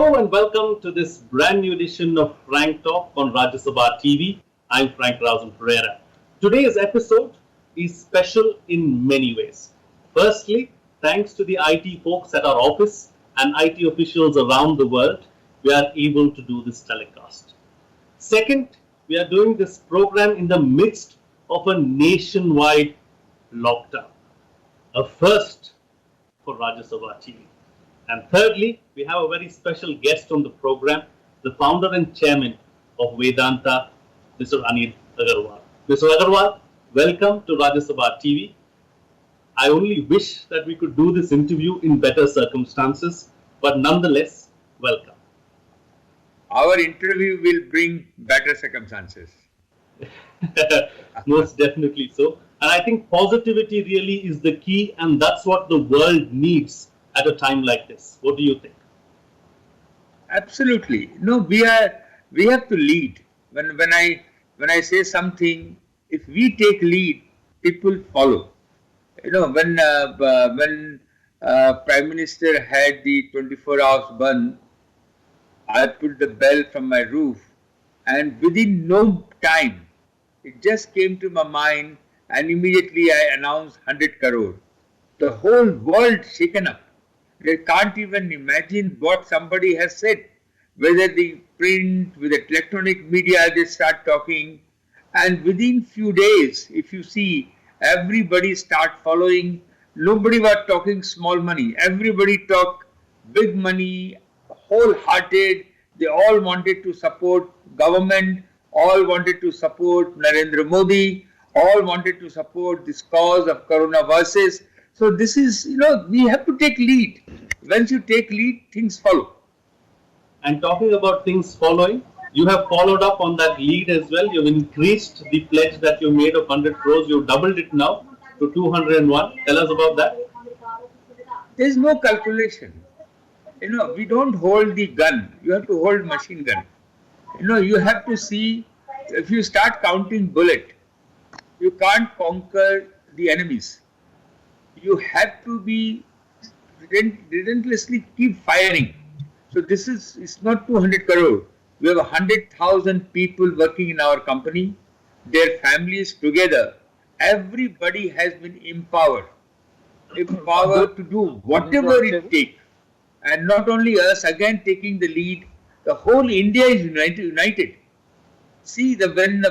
Hello and welcome to this brand new edition of Frank Talk on Rajya Sabha TV. I'm Frank Rajan Pereira. Today's episode is special in many ways. Firstly, thanks to the IT folks at our office and IT officials around the world, we are able to do this telecast. Second, we are doing this program in the midst of a nationwide lockdown, a first for Rajya Sabha TV. And thirdly, we have a very special guest on the program, the founder and chairman of Vedanta, Mr. Anil Agarwal. Mr. Agarwal, welcome to Rajya Sabha TV. I only wish that we could do this interview in better circumstances, but nonetheless, welcome. Our interview will bring better circumstances. Most definitely so. And I think positivity really is the key, and that's what the world needs at a time like this. What do you think? Absolutely. No, we have to lead. When I say something, if we take lead, people follow. When Prime Minister had the 24 hours ban, I put the bell from my roof, and within no time, it just came to my mind, and immediately I announced 100 crore. The whole world shaken up. They can't even imagine what somebody has said. Whether the print, with the electronic media, they start talking, and within few days, if you see, everybody start following. Nobody was talking small money. Everybody talked big money, wholehearted. They all wanted to support government, all wanted to support Narendra Modi, all wanted to support this cause of coronavirus. So this is, we have to take lead. Once you take lead, things follow. And talking about things following, you have followed up on that lead as well. You've increased the pledge that you made of 100 crores. You've doubled it now to 201. Tell us about that. There is no calculation. We don't hold the gun. You have to hold machine gun. You have to see, if you start counting bullet, you can't conquer the enemies. You have to be relentlessly keep firing. So it's not 200 crore. We have 100,000 people working in our company, their families together. Everybody has been empowered to do whatever it takes. And not only us, again taking the lead, the whole India is united. See, when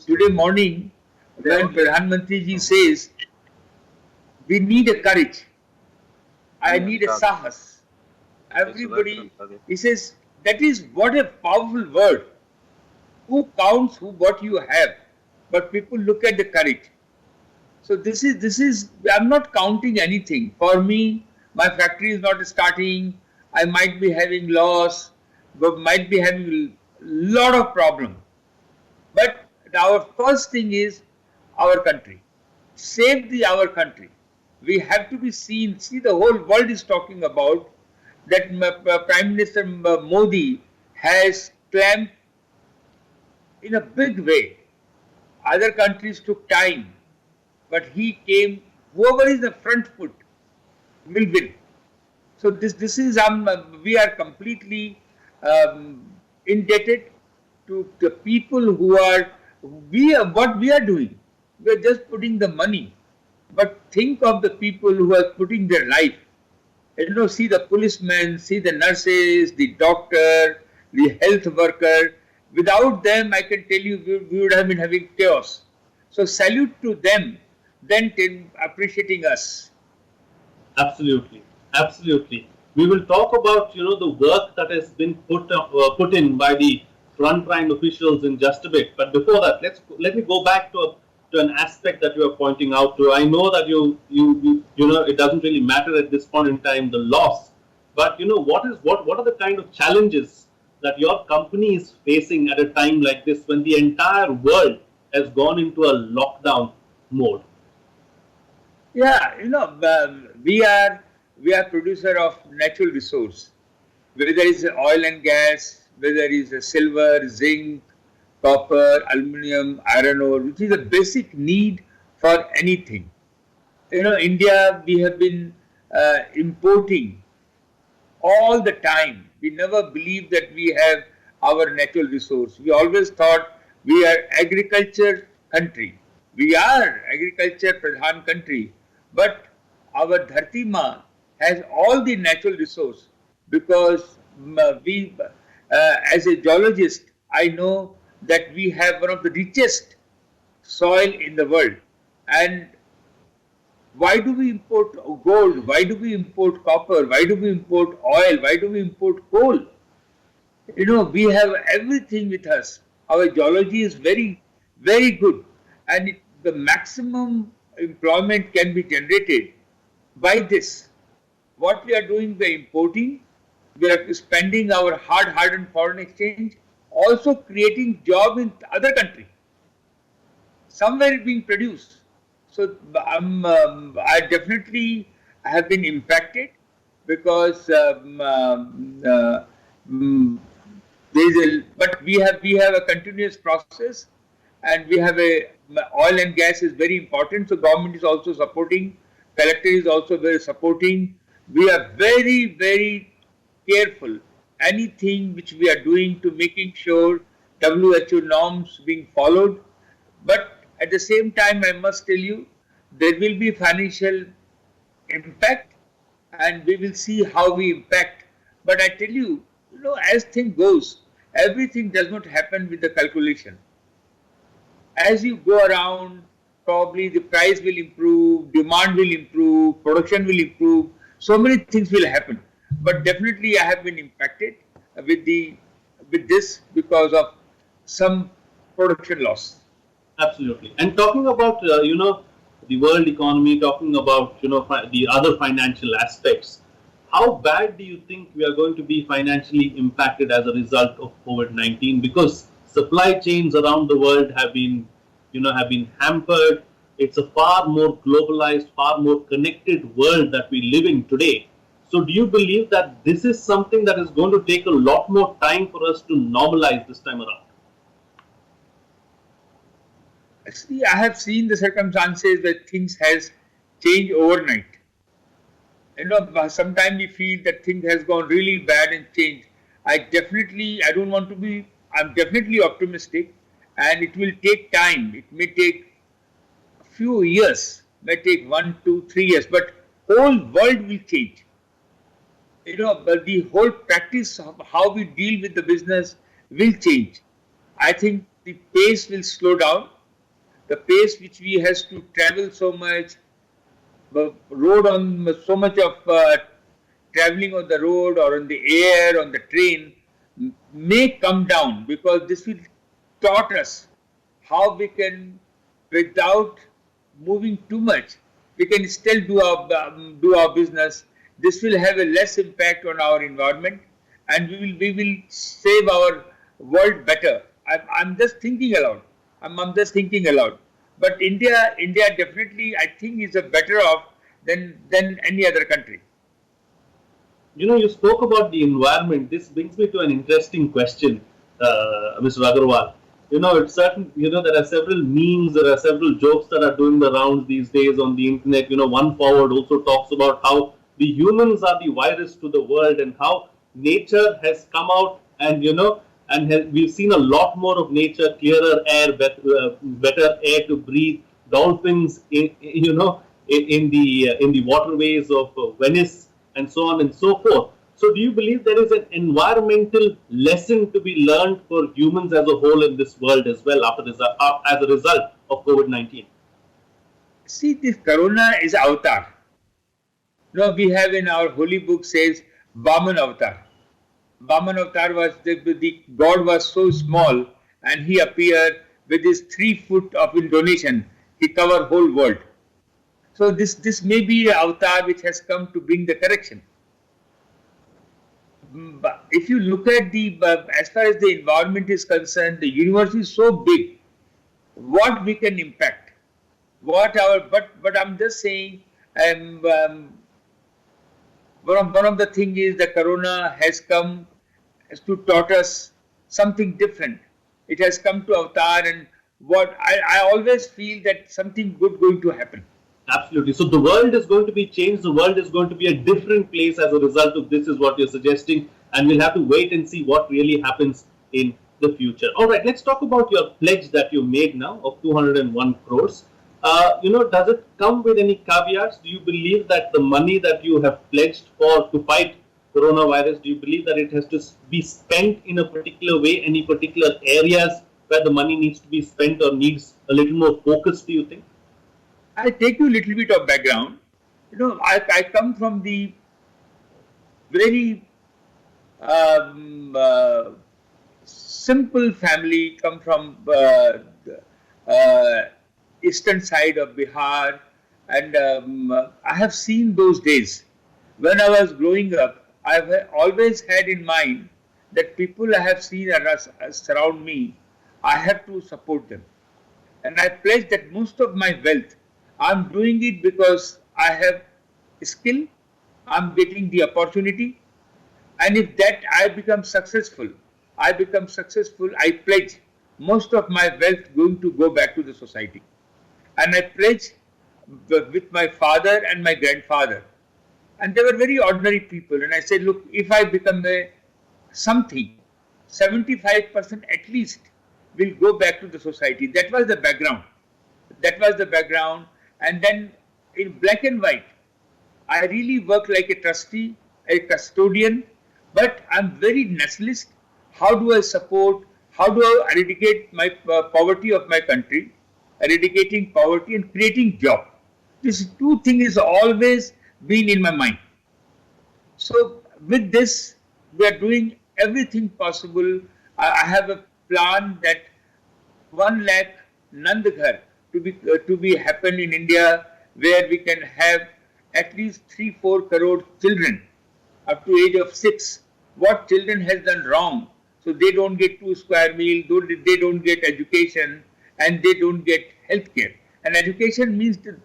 today morning, when Pradhan Mantri ji says, we need a courage, I need a sahas. Everybody, he says, that is what a powerful word. Who counts what you have? But people look at the courage. So this is, I'm not counting anything. For me, my factory is not starting. I might be having loss, but might be having a lot of problem. But our first thing is our country. Save our country. We have to be seen. See, the whole world is talking about that Prime Minister Modi has clamped in a big way. Other countries took time, but he came, whoever is the front foot will win. So this is, we are completely indebted to the people who are, what we are doing. We are just putting the money. But think of the people who are putting their life. See the policemen, see the nurses, the doctor, the health worker. Without them, I can tell you, we would have been having chaos. So salute to them, then appreciating us. Absolutely. Absolutely. We will talk about, the work that has been put in by the frontline officials in just a bit. But before that, let me go back to an aspect that you are pointing out to. I know that it doesn't really matter at this point in time, the loss, but what are the kind of challenges that your company is facing at a time like this when the entire world has gone into a lockdown mode? Yeah, we are producer of natural resource, whether it's oil and gas, whether it's silver, zinc, copper, aluminium, iron ore, which is a basic need for anything. India, we have been importing all the time. We never believed that we have our natural resource. We always thought we are agriculture country. We are agriculture pradhan country, but our Dharti Ma has all the natural resource because as a geologist, I know that we have one of the richest soil in the world. And why do we import gold? Why do we import copper? Why do we import oil? Why do we import coal? We have everything with us. Our geology is very, very good, and the maximum employment can be generated by this. What we are doing, we are importing, we are spending our hard-hardened foreign exchange, also creating job in other country. Somewhere it being produced. So I definitely have been impacted because but we have a continuous process, and we have oil and gas is very important. So government is also supporting, collector is also very supporting. We are very, very careful. Anything which we are doing to making sure WHO norms being followed, but at the same time, I must tell you, there will be financial impact, and we will see how we impact. But I tell you, as thing goes, everything does not happen with the calculation. As you go around, probably the price will improve, demand will improve, production will improve. So many things will happen. But definitely, I have been impacted with this because of some production loss. Absolutely. And talking about the world economy, talking about the other financial aspects, how bad do you think we are going to be financially impacted as a result of COVID-19? Because supply chains around the world have been hampered. It's a far more globalized, far more connected world that we live in today. So do you believe that this is something that is going to take a lot more time for us to normalize this time around? See, I have seen the circumstances where things has changed overnight. Sometimes we feel that things has gone really bad and changed. I'm definitely optimistic, and it will take time. It may take a few years, may take 1, 2, 3 years, but whole world will change. But the whole practice of how we deal with the business will change. I think the pace will slow down. The pace which we has to travel so much, so much of traveling on the road or on the air, on the train, may come down, because this will taught us how we can, without moving too much, we can still do our business. This will have a less impact on our environment, and we will save our world better. I'm just thinking aloud. I'm just thinking aloud. But India definitely, I think, is a better off than any other country. You spoke about the environment. This brings me to an interesting question, Mr. Agarwal. It's certain. There are several memes, there are several jokes that are doing the rounds these days on the internet. One forward also talks about how the humans are the virus to the world, and how nature has come out, and we've seen a lot more of nature, clearer air, better air to breathe, dolphins in the waterways of Venice, and so on and so forth. So do you believe there is an environmental lesson to be learned for humans as a whole in this world as well as a result of COVID-19? See, this corona is avatar. We have in our holy book says Vaman avatar. Vaman avatar was the god was so small, and he appeared with his 3 foot of indonation. He covered whole world. So this may be an avatar which has come to bring the correction. But if you look at as far as the environment is concerned, the universe is so big. What we can impact? But I'm just saying, one of the things is the corona has come to taught us something different. It has come to avatar, and what I always feel that something good going to happen. Absolutely. So the world is going to be changed. The world is going to be a different place as a result of this, is what you're suggesting. And we'll have to wait and see what really happens in the future. All right, let's talk about your pledge that you made now of 201 crores. Does it come with any caveats? Do you believe that the money that you have pledged for to fight coronavirus, do you believe that it has to be spent in a particular way, any particular areas where the money needs to be spent or needs a little more focus, do you think? I'll take you a little bit of background. I come from the very simple family, come from eastern side of Bihar, and I have seen those days. When I was growing up, I've always had in mind that people I have seen surround me, I have to support them. And I pledge that most of my wealth, I'm doing it because I have skill, I'm getting the opportunity, and if that I become successful, I pledge most of my wealth going to go back to the society. And I pledge with my father and my grandfather. And they were very ordinary people. And I said, look, if I become something, 75% at least will go back to the society. That was the background. And then in black and white, I really work like a trustee, a custodian, but I'm very nationalist. How do I support, how do I eradicate my poverty of my country, eradicating poverty and creating job. These two things has always been in my mind. So with this, we are doing everything possible. I have a plan that 1 lakh Nandghar to be happen in India, where we can have at least 3-4 crore children up to age of 6. What children has done wrong, so they don't get 2 square meal, they don't get education, and they don't get health care. And education means the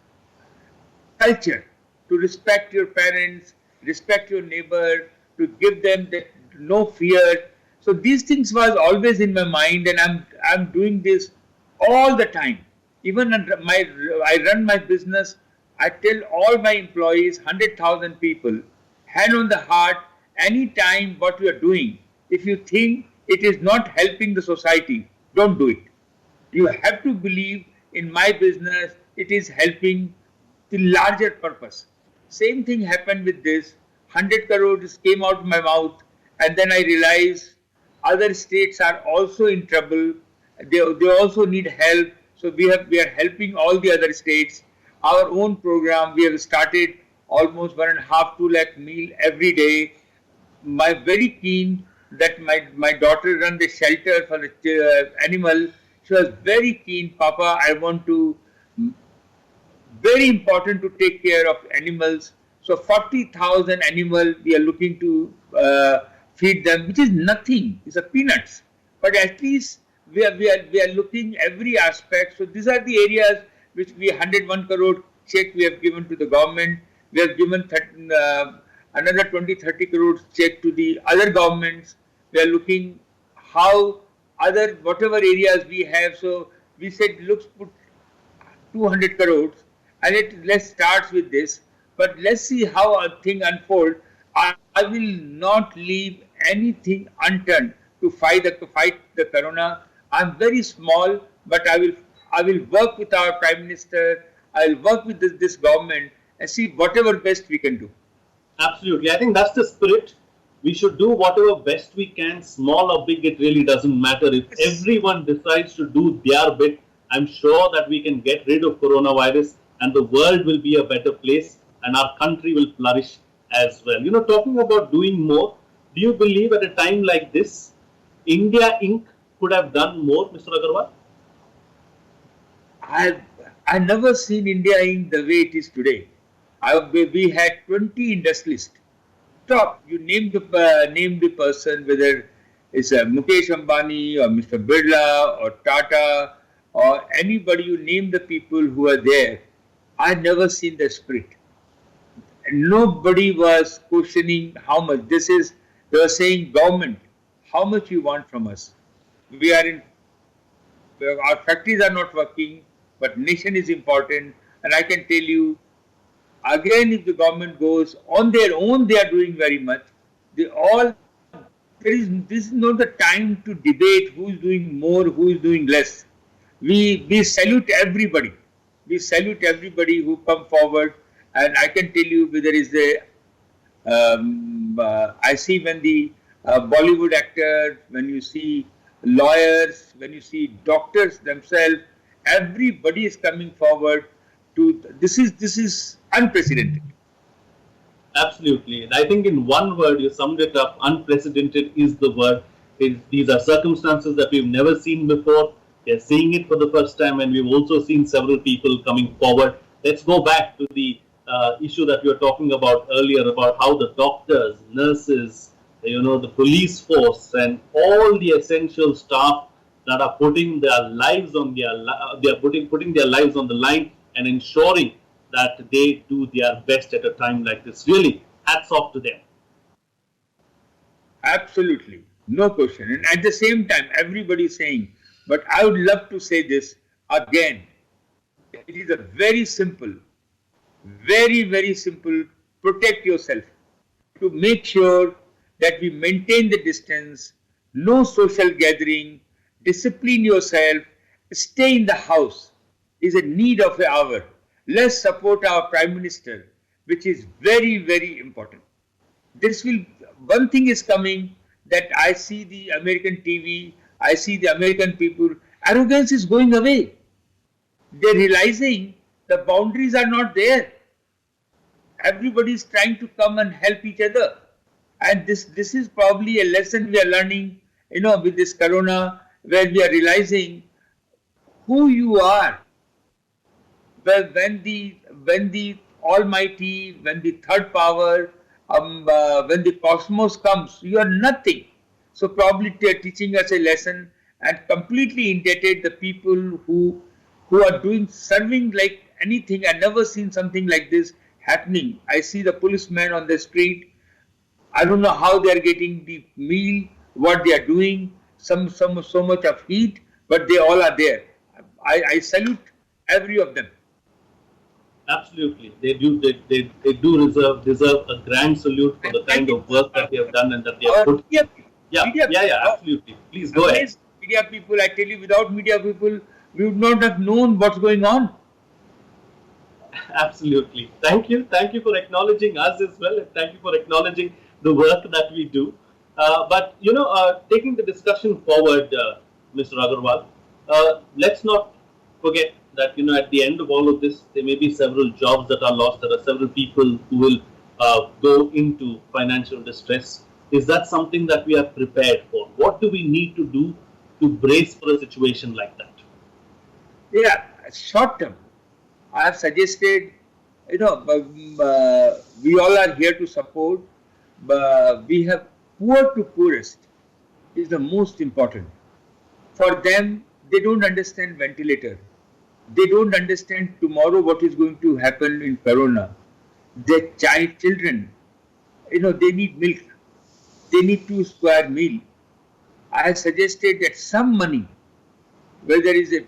culture, to respect your parents, respect your neighbor, to give them that no fear. So these things was always in my mind, and I'm doing this all the time. Even I run my business. I tell all my employees, 100,000 people, hand on the heart, anytime what you are doing, if you think it is not helping the society, don't do it. You have to believe in my business, it is helping the larger purpose. Same thing happened with this. 100 crores came out of my mouth, and then I realized other states are also in trouble. They also need help. So we are helping all the other states. Our own program, we have started almost 1.5-2 lakh meal every day. My very keen that my daughter run the shelter for the animal. She was very keen, Papa, I want to, very important to take care of animals. So 40,000 animals we are looking to feed them, which is nothing, it's a peanuts. But at least we are looking every aspect. So these are the areas which we 101 crore check we have given to the government. We have given another 20-30 crores check to the other governments. We are looking how other whatever areas we have. So we said, let's put 200 crores and let's start with this. But let's see how a thing unfolds. I will not leave anything undone to fight the corona. I'm very small, but I will work with our Prime Minister. I will work with this government and see whatever best we can do. Absolutely. I think that's the spirit. We should do whatever best we can, small or big, it really doesn't matter. If everyone decides to do their bit, I'm sure that we can get rid of coronavirus and the world will be a better place and our country will flourish as well. Talking about doing more, do you believe at a time like this, India Inc. could have done more, Mr. Agarwal? I've never seen India Inc. the way it is today. We had 20 industrialists. Top, you name the person, whether it's Mukesh Ambani or Mr. Birla or Tata or anybody, you name the people who are there. I've never seen the spirit. Nobody was questioning how much this is. They were saying, government, how much you want from us? Our factories are not working, but nation is important. And I can tell you, again, if the government goes on their own, they are doing very much. They all, this is not the time to debate who is doing more, who is doing less. We salute everybody. We salute everybody who come forward. And I can tell you, there is a I see when the Bollywood actors, when you see lawyers, when you see doctors themselves, everybody is coming forward to this is unprecedented. Absolutely. And I think in one word, you summed it up. Unprecedented is the word. These are circumstances that we've never seen before. We're seeing it for the first time, and we've also seen several people coming forward. Let's go back to the issue that we were talking about earlier about how the doctors, nurses, the police force, and all the essential staff that are putting their lives on putting their lives on the line and ensuring that they do their best at a time like this. Really, hats off to them. Absolutely, no question. And at the same time, everybody is saying, but I would love to say this again. It is a very simple, very simple. Protect yourself to make sure that we maintain the distance, no social gathering, discipline yourself, stay in the house is a need of the hour. Let's support our Prime Minister, which is very important. One thing is coming that I see the American TV, I see the American people, arrogance is going away. They're realizing the boundaries are not there. Everybody is trying to come and help each other. And this is probably a lesson we are learning, with this corona, where we are realizing who you are. Well, when the Almighty, when the third power, when the cosmos comes, you are nothing. So probably they are teaching us a lesson, and completely indebted the people who are serving like anything. I've never seen something like this happening. I see the policemen on the street. I don't know how they are getting the meal, what they are doing. So much of heat, but they all are there. I salute every of them. Absolutely, they do deserve a grand salute for the kind of work that they have done and that they have put. Yeah, absolutely. Please go ahead. Media people, I tell you, without media people, we would not have known what's going on. Absolutely. Thank you for acknowledging us as well, and thank you for acknowledging the work that we do. But taking the discussion forward, Mr. Agarwal, let's not forget that at the end of all of this, there may be several jobs that are lost. There are several people who will go into financial distress. Is that something that we are prepared for? What do we need to do to brace for a situation like that? Yeah, short term, I have suggested, we all are here to support, but we have poor to poorest is the most important. For them, they don't understand ventilator. They don't understand tomorrow what is going to happen in corona. Their children, they need milk. They need 2 square meal. I have suggested that some money, whether it is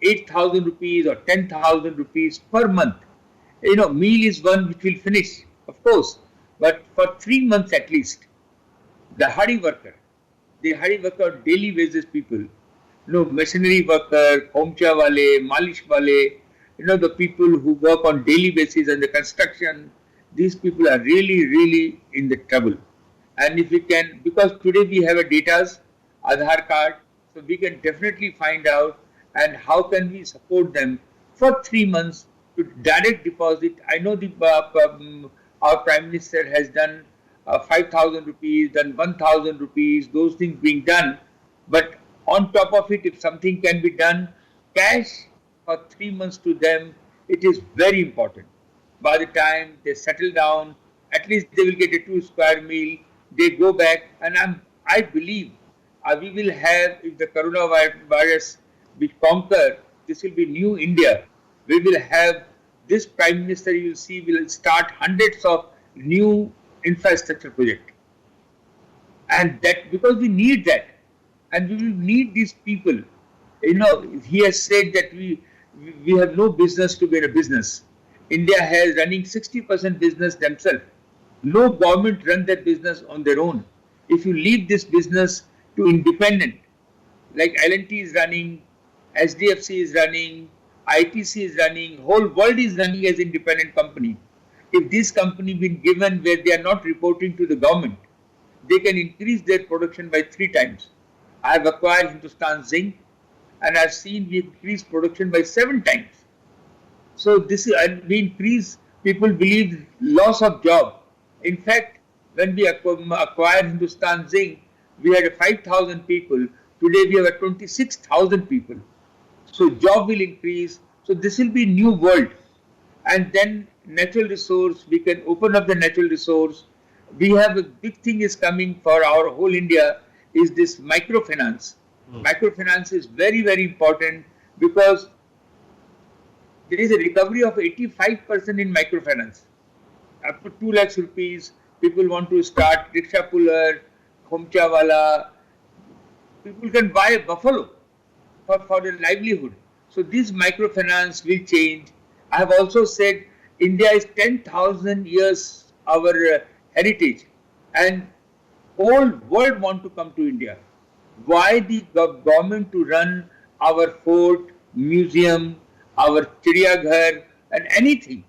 8,000 rupees or 10,000 rupees per month, meal is one which will finish, of course, but for 3 months at least, the hardy worker, daily wages people, machinery worker, pomcha wale, malish wale, the people who work on daily basis and the construction, these people are really in the trouble. And if we can, because today we have a data's Aadhaar card, so we can definitely find out and how can we support them for 3 months to direct deposit. I know our Prime Minister has done 5,000 rupees, then 1,000 rupees, those things being done. But on top of it, if something can be done, cash for 3 months to them, it is very important. By the time they settle down, at least they will get a 2 square meal, they go back, and I believe we will have, if the coronavirus we conquer, this will be new India. We will have this Prime Minister, you will see, will start hundreds of new infrastructure projects. And that, because we need that, and we will need these people. He has said that we have no business to be in a business. India has running 60% business themselves. No government run that business on their own. If you leave this business to independent, like L&T is running, SDFC is running, ITC is running, whole world is running as independent company. If this company been given where they are not reporting to the government, they can increase their production by 3 times. I have acquired Hindustan Zinc and I've seen we increase production by 7 times. So this is, and we increase, people believe loss of job. In fact, when we acquired Hindustan Zinc, we had 5,000 people. Today we have 26,000 people. So job will increase. So this will be new world. And then natural resource, we can open up the natural resource. We have a big thing is coming for our whole India is this microfinance. Microfinance is very, very important because there is a recovery of 85% in microfinance. Up to 2 lakhs rupees, people want to start rickshaw puller, khomcha wala. People can buy a buffalo for their livelihood. So this microfinance will change. I have also said India is 10,000 years our heritage and whole world want to come to India. Why the government to run our fort, museum, our Chiriyaghar and anything?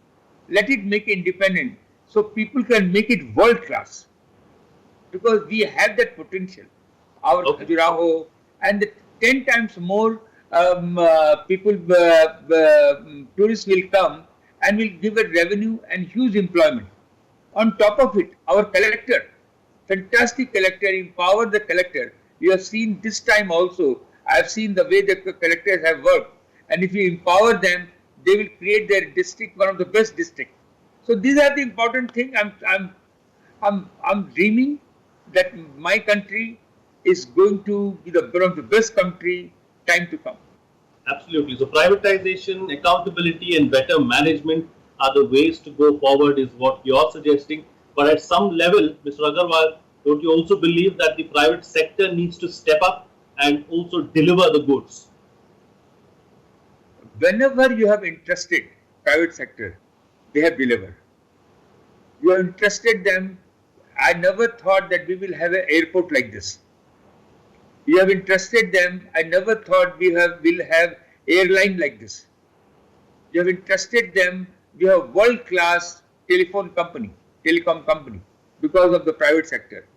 Let it make independent so people can make it world class because we have that potential. Our Khajuraho and the 10 times more people, tourists will come and will give a revenue and huge employment. On top of it, our collector, fantastic collector, empower the collector. You have seen this time also, I have seen the way the collectors have worked. And if you empower them, they will create their district one of the best districts. So these are the important things. I'm dreaming that my country is going to be one of the best country time to come. Absolutely. So privatization, accountability and better management are the ways to go forward is what you're suggesting. But at some level, Mr. Agarwal, don't you also believe that the private sector needs to step up and also deliver the goods? Whenever you have entrusted private sector, they have delivered. You have entrusted them. I never thought that we will have an airport like this. You have entrusted them. I never thought will have airline like this. You have entrusted them. We have world-class telecom company because of the private sector.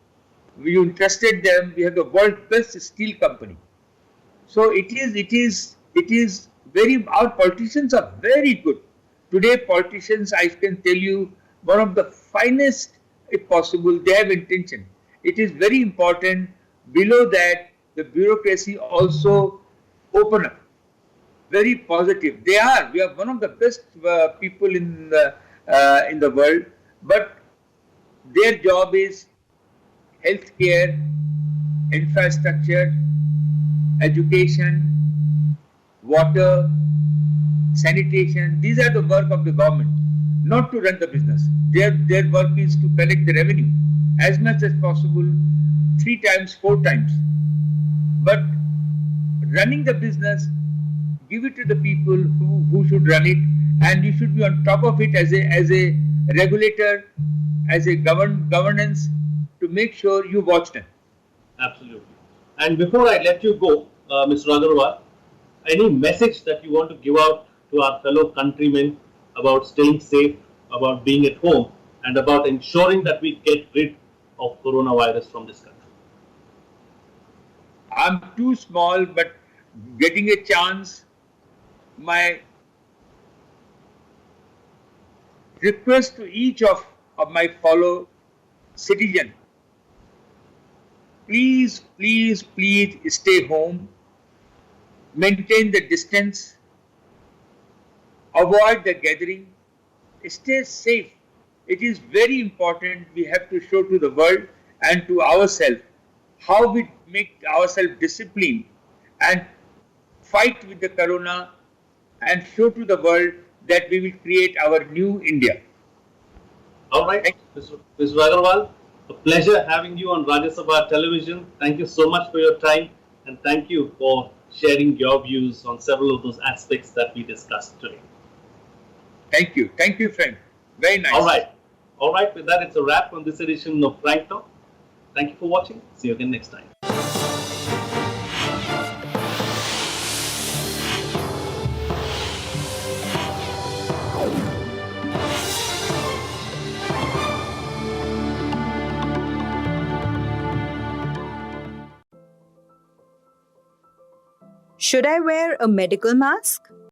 We entrusted them. We have the world best steel company. So it is very. Our politicians are very good. Today, politicians, I can tell you, one of the finest, if possible. They have intention. It is very important. Below that, the bureaucracy also open up. Very positive. They are. We are one of the best people in the world. But their job is healthcare, infrastructure, education, water, sanitation. These are the work of the government, not to run the business. Their work is to collect the revenue as much as possible, 3 times, 4 times. But running the business, give it to the people who should run it, and you should be on top of it as a regulator, as a governance to make sure you watch them. Absolutely. And before I let you go, Mr. Agarwal, any message that you want to give out to our fellow countrymen about staying safe, about being at home, and about ensuring that we get rid of coronavirus from this country? I'm too small, but getting a chance, my request to each of my fellow citizens, please stay home, maintain the distance, avoid the gathering, stay safe. It is very important. We have to show to the world and to ourselves how we make ourselves disciplined and fight with the corona and show to the world that we will create our new India. All right, Mr. Agarwal, a pleasure having you on Rajya Sabha television. Thank you so much for your time and thank you for sharing your views on several of those aspects that we discussed today. Thank you. Thank you, Frank. Very nice. All right. All right. With that, it's a wrap on this edition of Frank Talk. Thank you for watching. See you again next time. Should I wear a medical mask?